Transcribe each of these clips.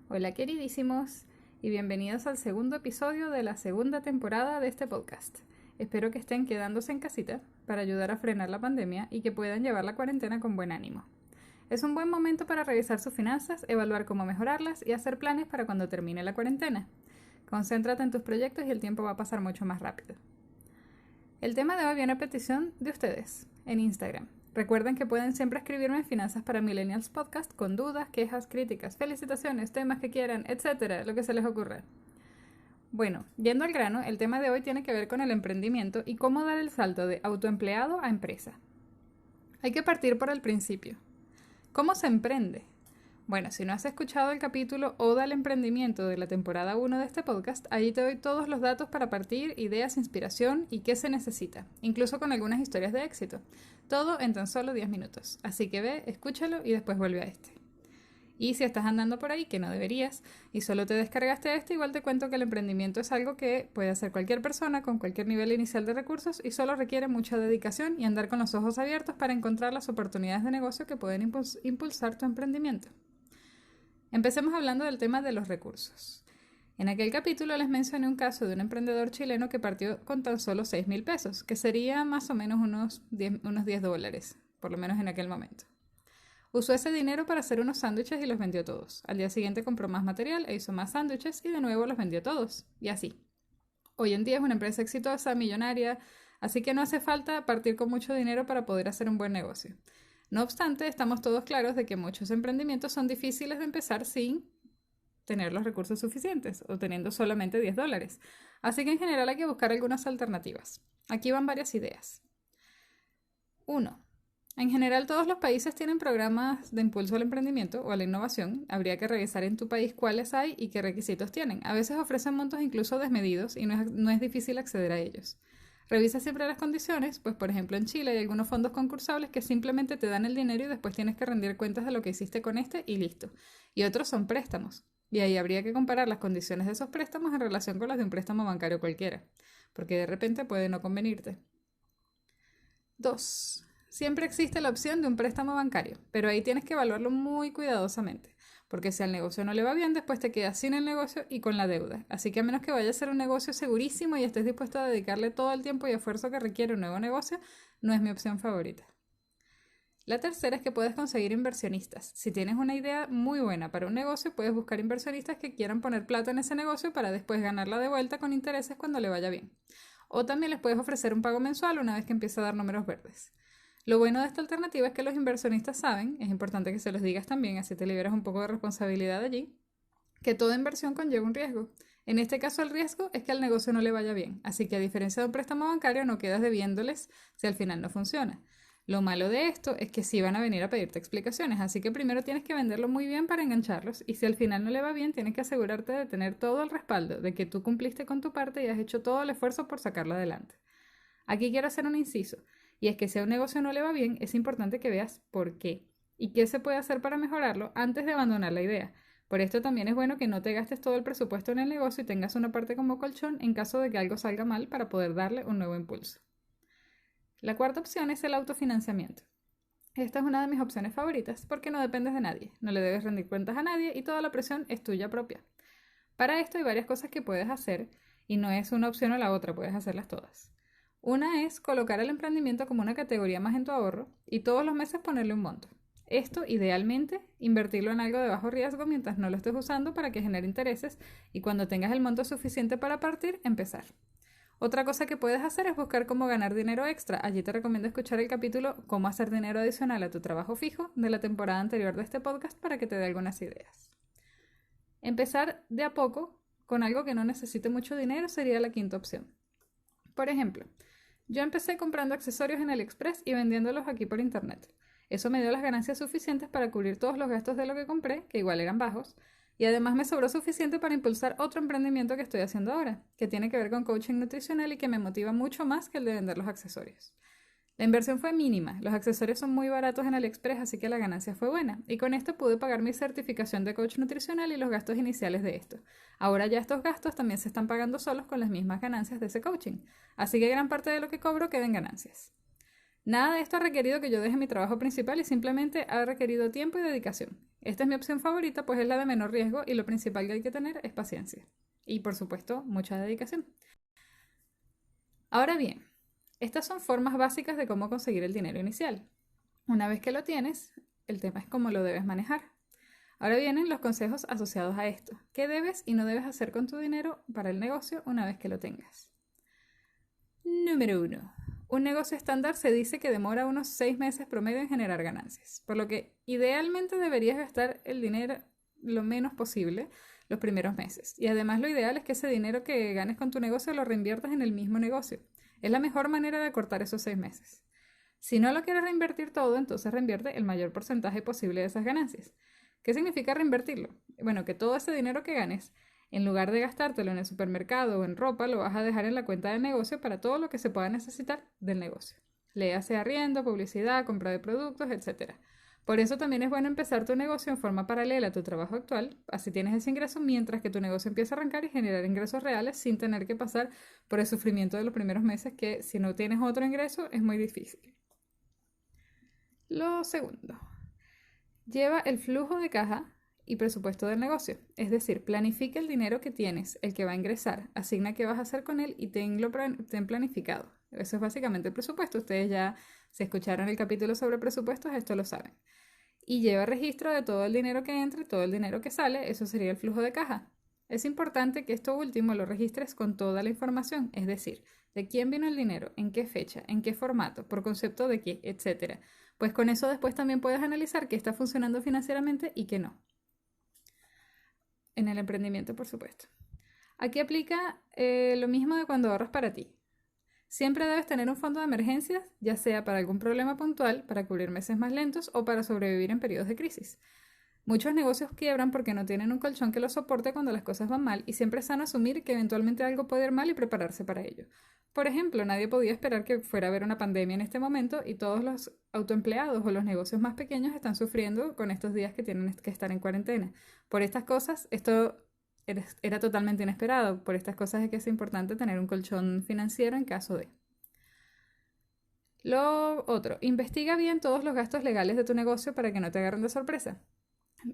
Hola queridísimos y bienvenidos al segundo episodio de la segunda temporada de este podcast. Espero que estén quedándose en casita para ayudar a frenar la pandemia y que puedan llevar la cuarentena con buen ánimo. Es un buen momento para revisar sus finanzas, evaluar cómo mejorarlas y hacer planes para cuando termine la cuarentena. Concéntrate en tus proyectos y el tiempo va a pasar mucho más rápido. El tema de hoy viene a petición de ustedes en Instagram. Recuerden que pueden siempre escribirme en Finanzas para Millennials Podcast con dudas, quejas, críticas, felicitaciones, temas que quieran, etcétera, lo que se les ocurra. Bueno, yendo al grano, el tema de hoy tiene que ver con el emprendimiento y cómo dar el salto de autoempleado a empresa. Hay que partir por el principio. ¿Cómo se emprende? Bueno, si no has escuchado el capítulo Oda al Emprendimiento de la temporada 1 de este podcast, allí te doy todos los datos para partir, ideas, inspiración y qué se necesita, incluso con algunas historias de éxito. Todo en tan solo 10 minutos. Así que ve, escúchalo y después vuelve a este. Y si estás andando por ahí, que no deberías, y solo te descargaste este, igual te cuento que el emprendimiento es algo que puede hacer cualquier persona con cualquier nivel inicial de recursos y solo requiere mucha dedicación y andar con los ojos abiertos para encontrar las oportunidades de negocio que pueden impulsar tu emprendimiento. Empecemos hablando del tema de los recursos. En aquel capítulo les mencioné un caso de un emprendedor chileno que partió con tan solo 6,000 pesos, que sería más o menos unos $10, por lo menos en aquel momento. Usó ese dinero para hacer unos sándwiches y los vendió todos. Al día siguiente compró más material e hizo más sándwiches y de nuevo los vendió todos. Y así. Hoy en día es una empresa exitosa, millonaria, así que no hace falta partir con mucho dinero para poder hacer un buen negocio. No obstante, estamos todos claros de que muchos emprendimientos son difíciles de empezar sin tener los recursos suficientes o teniendo solamente $10. Así que en general hay que buscar algunas alternativas. Aquí van varias ideas. 1. En general todos los países tienen programas de impulso al emprendimiento o a la innovación. Habría que revisar en tu país cuáles hay y qué requisitos tienen. A veces ofrecen montos incluso desmedidos y no es difícil acceder a ellos. Revisa siempre las condiciones, pues por ejemplo en Chile hay algunos fondos concursables que simplemente te dan el dinero y después tienes que rendir cuentas de lo que hiciste con este y listo. Y otros son préstamos. Y ahí habría que comparar las condiciones de esos préstamos en relación con las de un préstamo bancario cualquiera, porque de repente puede no convenirte. 2. Siempre existe la opción de un préstamo bancario, pero ahí tienes que evaluarlo muy cuidadosamente, porque si al negocio no le va bien, después te quedas sin el negocio y con la deuda. Así que a menos que vaya a ser un negocio segurísimo y estés dispuesto a dedicarle todo el tiempo y esfuerzo que requiere un nuevo negocio, no es mi opción favorita. La tercera es que puedes conseguir inversionistas. Si tienes una idea muy buena para un negocio, puedes buscar inversionistas que quieran poner plata en ese negocio para después ganarla de vuelta con intereses cuando le vaya bien. O también les puedes ofrecer un pago mensual una vez que empiece a dar números verdes. Lo bueno de esta alternativa es que los inversionistas saben, es importante que se los digas también, así te liberas un poco de responsabilidad allí, que toda inversión conlleva un riesgo. En este caso el riesgo es que al negocio no le vaya bien, así que a diferencia de un préstamo bancario no quedas debiéndoles si al final no funciona. Lo malo de esto es que sí van a venir a pedirte explicaciones, así que primero tienes que venderlo muy bien para engancharlos y si al final no le va bien tienes que asegurarte de tener todo el respaldo, de que tú cumpliste con tu parte y has hecho todo el esfuerzo por sacarlo adelante. Aquí quiero hacer un inciso, y es que si a un negocio no le va bien, es importante que veas por qué y qué se puede hacer para mejorarlo antes de abandonar la idea. Por esto también es bueno que no te gastes todo el presupuesto en el negocio y tengas una parte como colchón en caso de que algo salga mal para poder darle un nuevo impulso. La cuarta opción es el autofinanciamiento. Esta es una de mis opciones favoritas porque no dependes de nadie, no le debes rendir cuentas a nadie y toda la presión es tuya propia. Para esto hay varias cosas que puedes hacer y no es una opción o la otra, puedes hacerlas todas. Una es colocar el emprendimiento como una categoría más en tu ahorro y todos los meses ponerle un monto. Esto, idealmente, invertirlo en algo de bajo riesgo mientras no lo estés usando para que genere intereses y cuando tengas el monto suficiente para partir, empezar. Otra cosa que puedes hacer es buscar cómo ganar dinero extra. Allí te recomiendo escuchar el capítulo Cómo hacer dinero adicional a tu trabajo fijo de la temporada anterior de este podcast para que te dé algunas ideas. Empezar de a poco con algo que no necesite mucho dinero sería la quinta opción. Por ejemplo, yo empecé comprando accesorios en AliExpress y vendiéndolos aquí por internet. Eso me dio las ganancias suficientes para cubrir todos los gastos de lo que compré, que igual eran bajos, y además me sobró suficiente para impulsar otro emprendimiento que estoy haciendo ahora, que tiene que ver con coaching nutricional y que me motiva mucho más que el de vender los accesorios. La inversión fue mínima, los accesorios son muy baratos en AliExpress, así que la ganancia fue buena, y con esto pude pagar mi certificación de coach nutricional y los gastos iniciales de esto. Ahora ya estos gastos también se están pagando solos con las mismas ganancias de ese coaching, así que gran parte de lo que cobro queda en ganancias. Nada de esto ha requerido que yo deje mi trabajo principal y simplemente ha requerido tiempo y dedicación. Esta es mi opción favorita, pues es la de menor riesgo y lo principal que hay que tener es paciencia. Y por supuesto, mucha dedicación. Ahora bien, estas son formas básicas de cómo conseguir el dinero inicial. Una vez que lo tienes, el tema es cómo lo debes manejar. Ahora vienen los consejos asociados a esto. ¿Qué debes y no debes hacer con tu dinero para el negocio una vez que lo tengas? Número 1. Un negocio estándar se dice que demora unos 6 meses promedio en generar ganancias, por lo que idealmente deberías gastar el dinero lo menos posible los primeros meses. Y además lo ideal es que ese dinero que ganes con tu negocio lo reinviertas en el mismo negocio. Es la mejor manera de acortar esos 6 meses. Si no lo quieres reinvertir todo, entonces reinvierte el mayor porcentaje posible de esas ganancias. ¿Qué significa reinvertirlo? Bueno, que todo ese dinero que ganes, en lugar de gastártelo en el supermercado o en ropa, lo vas a dejar en la cuenta del negocio para todo lo que se pueda necesitar del negocio. Léase arriendo, publicidad, compra de productos, etc. Por eso también es bueno empezar tu negocio en forma paralela a tu trabajo actual, así tienes ese ingreso mientras que tu negocio empieza a arrancar y generar ingresos reales sin tener que pasar por el sufrimiento de los primeros meses que si no tienes otro ingreso es muy difícil. Lo segundo, lleva el flujo de caja y presupuesto del negocio. Es decir, planifica el dinero que tienes, el que va a ingresar, asigna qué vas a hacer con él y ten planificado. Eso es básicamente el presupuesto. Ustedes ya, si escucharon el capítulo sobre presupuestos, esto lo saben. Y lleva registro de todo el dinero que entra y todo el dinero que sale. Eso sería el flujo de caja. Es importante que esto último lo registres con toda la información, es decir, de quién vino el dinero, en qué fecha, en qué formato, por concepto de qué, etc. Pues con eso después también puedes analizar qué está funcionando financieramente y qué no. En el emprendimiento, por supuesto. Aquí aplica lo mismo de cuando ahorras para ti. Siempre debes tener un fondo de emergencias, ya sea para algún problema puntual, para cubrir meses más lentos o para sobrevivir en periodos de crisis. Muchos negocios quiebran porque no tienen un colchón que los soporte cuando las cosas van mal y siempre es sano asumir que eventualmente algo puede ir mal y prepararse para ello. Por ejemplo, nadie podía esperar que fuera a haber una pandemia en este momento y todos los autoempleados o los negocios más pequeños están sufriendo con estos días que tienen que estar en cuarentena. Por estas cosas, esto era totalmente inesperado. Por estas cosas es que es importante tener un colchón financiero en caso de. Lo otro, investiga bien todos los gastos legales de tu negocio para que no te agarren de sorpresa.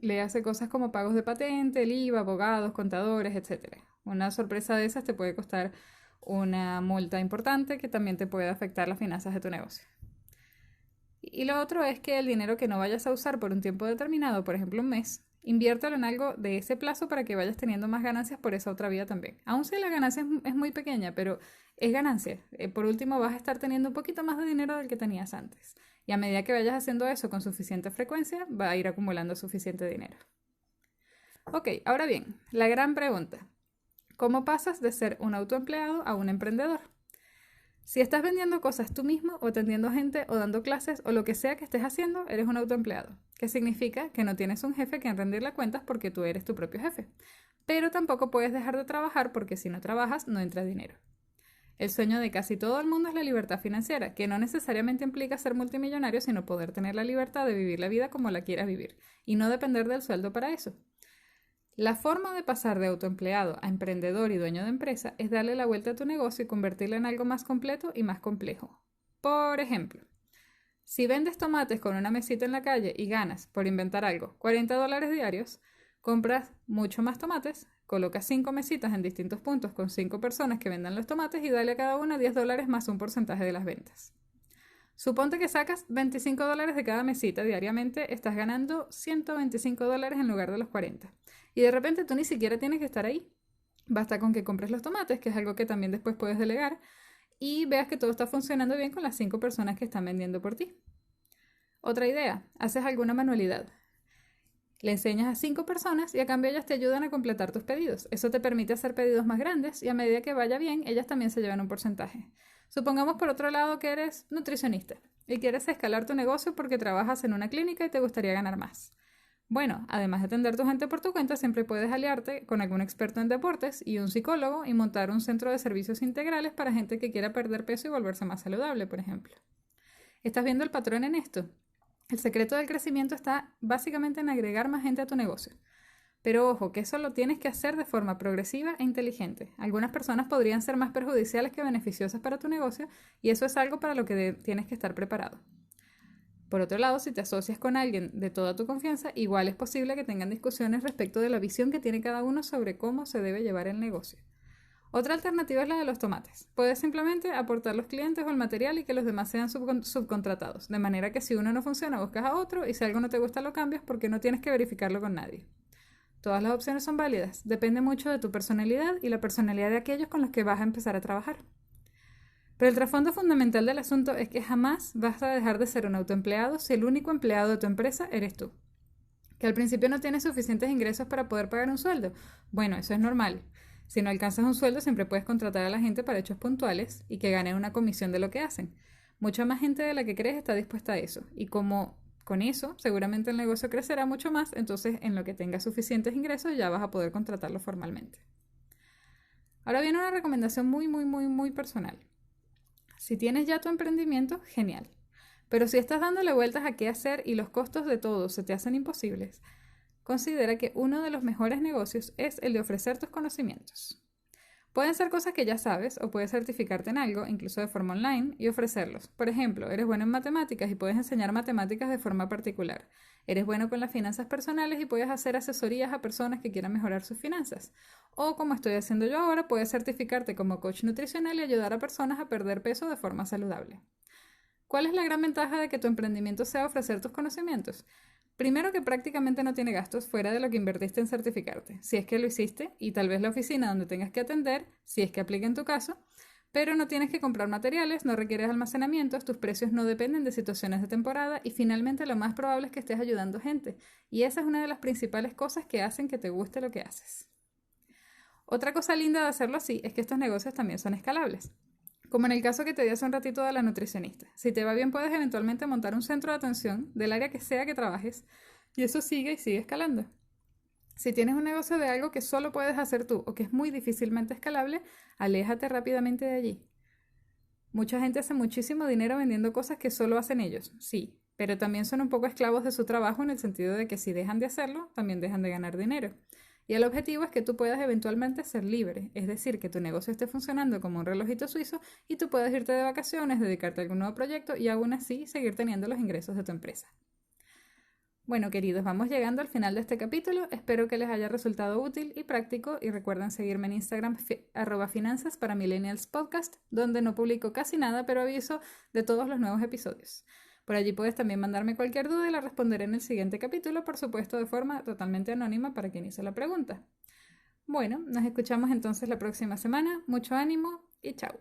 Le hace cosas como pagos de patente, el IVA, abogados, contadores, etc. Una sorpresa de esas te puede costar una multa importante que también te puede afectar las finanzas de tu negocio. Y lo otro es que el dinero que no vayas a usar por un tiempo determinado, por ejemplo un mes, inviértelo en algo de ese plazo para que vayas teniendo más ganancias por esa otra vía también. Aun si la ganancia es muy pequeña, pero es ganancia. Por último, vas a estar teniendo un poquito más de dinero del que tenías antes. Y a medida que vayas haciendo eso con suficiente frecuencia, va a ir acumulando suficiente dinero. Ok, ahora bien, la gran pregunta. ¿Cómo pasas de ser un autoempleado a un emprendedor? Si estás vendiendo cosas tú mismo o atendiendo gente o dando clases o lo que sea que estés haciendo, eres un autoempleado. ¿Qué significa? Que no tienes un jefe a quien rendirle cuentas porque tú eres tu propio jefe. Pero tampoco puedes dejar de trabajar porque si no trabajas no entra dinero. El sueño de casi todo el mundo es la libertad financiera, que no necesariamente implica ser multimillonario, sino poder tener la libertad de vivir la vida como la quieras vivir y no depender del sueldo para eso. La forma de pasar de autoempleado a emprendedor y dueño de empresa es darle la vuelta a tu negocio y convertirlo en algo más completo y más complejo. Por ejemplo, si vendes tomates con una mesita en la calle y ganas, por inventar algo, $40 diarios, compras mucho más tomates, colocas 5 mesitas en distintos puntos con 5 personas que vendan los tomates y dale a cada una $10 más un porcentaje de las ventas. Suponte que sacas $25 de cada mesita diariamente, estás ganando $125 en lugar de los 40. Y de repente tú ni siquiera tienes que estar ahí. Basta con que compres los tomates, que es algo que también después puedes delegar, y veas que todo está funcionando bien con las 5 personas que están vendiendo por ti. Otra idea, haces alguna manualidad. Le enseñas a 5 personas y a cambio ellas te ayudan a completar tus pedidos. Eso te permite hacer pedidos más grandes y a medida que vaya bien, ellas también se llevan un porcentaje. Supongamos por otro lado que eres nutricionista y quieres escalar tu negocio porque trabajas en una clínica y te gustaría ganar más. Bueno, además de atender tu gente por tu cuenta, siempre puedes aliarte con algún experto en deportes y un psicólogo y montar un centro de servicios integrales para gente que quiera perder peso y volverse más saludable, por ejemplo. ¿Estás viendo el patrón en esto? El secreto del crecimiento está básicamente en agregar más gente a tu negocio. Pero ojo, que eso lo tienes que hacer de forma progresiva e inteligente. Algunas personas podrían ser más perjudiciales que beneficiosas para tu negocio y eso es algo para lo que tienes que estar preparado. Por otro lado, si te asocias con alguien de toda tu confianza, igual es posible que tengan discusiones respecto de la visión que tiene cada uno sobre cómo se debe llevar el negocio. Otra alternativa es la de los tomates. Puedes simplemente aportar los clientes o el material y que los demás sean subcontratados, de manera que si uno no funciona buscas a otro y si algo no te gusta lo cambias porque no tienes que verificarlo con nadie. Todas las opciones son válidas, depende mucho de tu personalidad y la personalidad de aquellos con los que vas a empezar a trabajar. Pero el trasfondo fundamental del asunto es que jamás vas a dejar de ser un autoempleado si el único empleado de tu empresa eres tú. Que al principio no tienes suficientes ingresos para poder pagar un sueldo. Bueno, eso es normal. Si no alcanzas un sueldo, siempre puedes contratar a la gente para hechos puntuales y que ganen una comisión de lo que hacen. Mucha más gente de la que crees está dispuesta a eso. Y como con eso, seguramente el negocio crecerá mucho más, entonces en lo que tengas suficientes ingresos ya vas a poder contratarlo formalmente. Ahora viene una recomendación muy personal. Si tienes ya tu emprendimiento, genial. Pero si estás dándole vueltas a qué hacer y los costos de todo se te hacen imposibles, considera que uno de los mejores negocios es el de ofrecer tus conocimientos. Pueden ser cosas que ya sabes o puedes certificarte en algo, incluso de forma online, y ofrecerlos. Por ejemplo, eres bueno en matemáticas y puedes enseñar matemáticas de forma particular. Eres bueno con las finanzas personales y puedes hacer asesorías a personas que quieran mejorar sus finanzas. O como estoy haciendo yo ahora, puedes certificarte como coach nutricional y ayudar a personas a perder peso de forma saludable. ¿Cuál es la gran ventaja de que tu emprendimiento sea ofrecer tus conocimientos? Primero que prácticamente no tiene gastos fuera de lo que invertiste en certificarte, si es que lo hiciste, y tal vez la oficina donde tengas que atender, si es que aplica en tu caso, pero no tienes que comprar materiales, no requieres almacenamientos, tus precios no dependen de situaciones de temporada y finalmente lo más probable es que estés ayudando gente. Y esa es una de las principales cosas que hacen que te guste lo que haces. Otra cosa linda de hacerlo así es que estos negocios también son escalables. Como en el caso que te di hace un ratito de la nutricionista. Si te va bien, puedes eventualmente montar un centro de atención del área que sea que trabajes y eso sigue y sigue escalando. Si tienes un negocio de algo que solo puedes hacer tú o que es muy difícilmente escalable, aléjate rápidamente de allí. Mucha gente hace muchísimo dinero vendiendo cosas que solo hacen ellos, sí, pero también son un poco esclavos de su trabajo en el sentido de que si dejan de hacerlo, también dejan de ganar dinero. Y el objetivo es que tú puedas eventualmente ser libre, es decir, que tu negocio esté funcionando como un relojito suizo y tú puedas irte de vacaciones, dedicarte a algún nuevo proyecto y aún así seguir teniendo los ingresos de tu empresa. Bueno, queridos, vamos llegando al final de este capítulo. Espero que les haya resultado útil y práctico y recuerden seguirme en Instagram @finanzas para Millennials Podcast, donde no publico casi nada, pero aviso de todos los nuevos episodios. Por allí puedes también mandarme cualquier duda y la responderé en el siguiente capítulo, por supuesto de forma totalmente anónima para quien hizo la pregunta. Bueno, nos escuchamos entonces la próxima semana. Mucho ánimo y chao.